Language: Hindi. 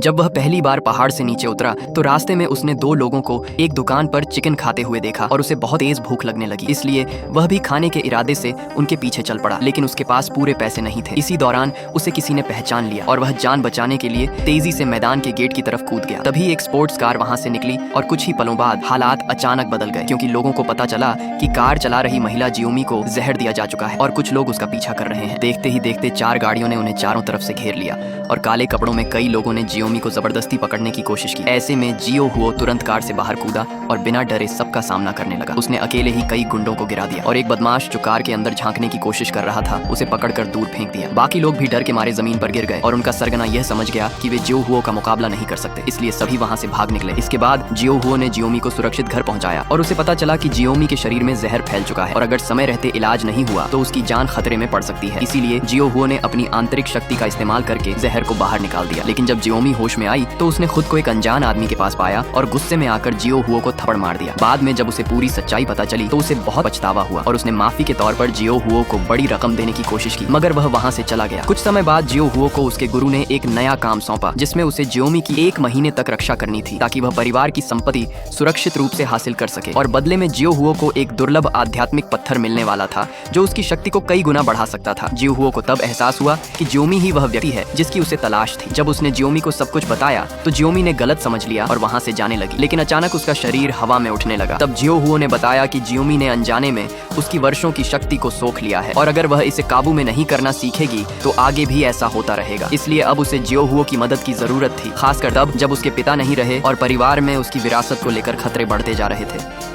जब वह पहली बार पहाड़ से नीचे उतरा तो रास्ते में उसने दो लोगों को एक दुकान पर चिकन खाते हुए देखा और उसे बहुत तेज भूख लगने लगी, इसलिए वह भी खाने के इरादे से उनके पीछे चल पड़ा, लेकिन उसके पास पूरे पैसे नहीं थे। इसी दौरान उसे किसी ने पहचान लिया और वह जान बचाने के लिए तेजी से मैदान के गेट की तरफ कूद गया। तभी एक स्पोर्ट्स कार वहां से निकली और कुछ ही पलों बाद हालात अचानक बदल गए, क्योंकि लोगों को पता चला कि कार चला रही महिला जियोमी को जहर दिया जा चुका है और कुछ लोग उसका पीछा कर रहे हैं। देखते ही देखते 4 गाड़ियों ने उन्हें चारों तरफ से घेर लिया और काले कपड़ों में कई लोगों ने जियोमी को जबरदस्ती पकड़ने की कोशिश की। ऐसे में जियो हुओ तुरंत कार से बाहर कूदा और बिना डरे सबका सामना करने लगा। उसने अकेले ही कई गुंडों को गिरा दिया और एक बदमाश जो कार के अंदर झांकने की कोशिश कर रहा था उसे पकड़कर दूर फेंक दिया। बाकी लोग भी डर के मारे जमीन पर गिर गए और उनका सरगना यह समझ गया कि वे जियो हुओ का मुकाबला नहीं कर सकते, इसलिए सभी वहां से भाग निकले। इसके बाद जियो हुओ ने जियोमी को सुरक्षित घर पहुंचाया और उसे पता चला कि जियोमी के शरीर में जहर फैल चुका है और अगर समय रहते इलाज नहीं हुआ तो उसकी जान खतरे में पड़ सकती है। इसीलिए जियो हुओ ने अपनी आंतरिक शक्ति का इस्तेमाल करके जहर को बाहर निकाल दिया। लेकिन जब जियोमी होश में आई तो उसने खुद को एक अनजान आदमी के पास पाया और गुस्से में आकर जियो हुओ को थप्पड़ मार दिया। बाद में जब उसे पूरी सच्चाई पता चली तो उसे बहुत पछतावा हुआ और उसने माफी के तौर पर जियो हुओ को बड़ी रकम देने की कोशिश की, मगर वह वहां से चला गया। कुछ समय बाद जियो हुओ को उसके गुरु ने एक नया काम सौंपा, जिसमें उसे जियोमी की 1 महीने तक रक्षा करनी थी ताकि वह परिवार की संपत्ति सुरक्षित रूप से हासिल कर सके। और बदले में जियो हुओ को एक दुर्लभ आध्यात्मिक पत्थर मिलने वाला था जो उसकी शक्ति को कई गुना बढ़ा सकता था। जियो हुओ को तब एहसास हुआ कि जियोमी ही वह व्यक्ति है जिसकी उसे तलाश थी। जब उसने जियोमी को सब कुछ बताया तो जियोमी ने गलत समझ लिया और वहां से जाने लगी, लेकिन अचानक उसका शरीर हवा में उठने लगा। तब जियो हुओ ने बताया कि जियोमी ने अनजाने में उसकी वर्षों की शक्ति को सोख लिया है और अगर वह इसे काबू में नहीं करना सीखेगी तो आगे भी ऐसा होता रहेगा। इसलिए अब उसे जियो हुओ की मदद की जरूरत थी, खासकर तब जब उसके पिता नहीं रहे और परिवार में उसकी विरासत को लेकर खतरे बढ़ते जा रहे थे।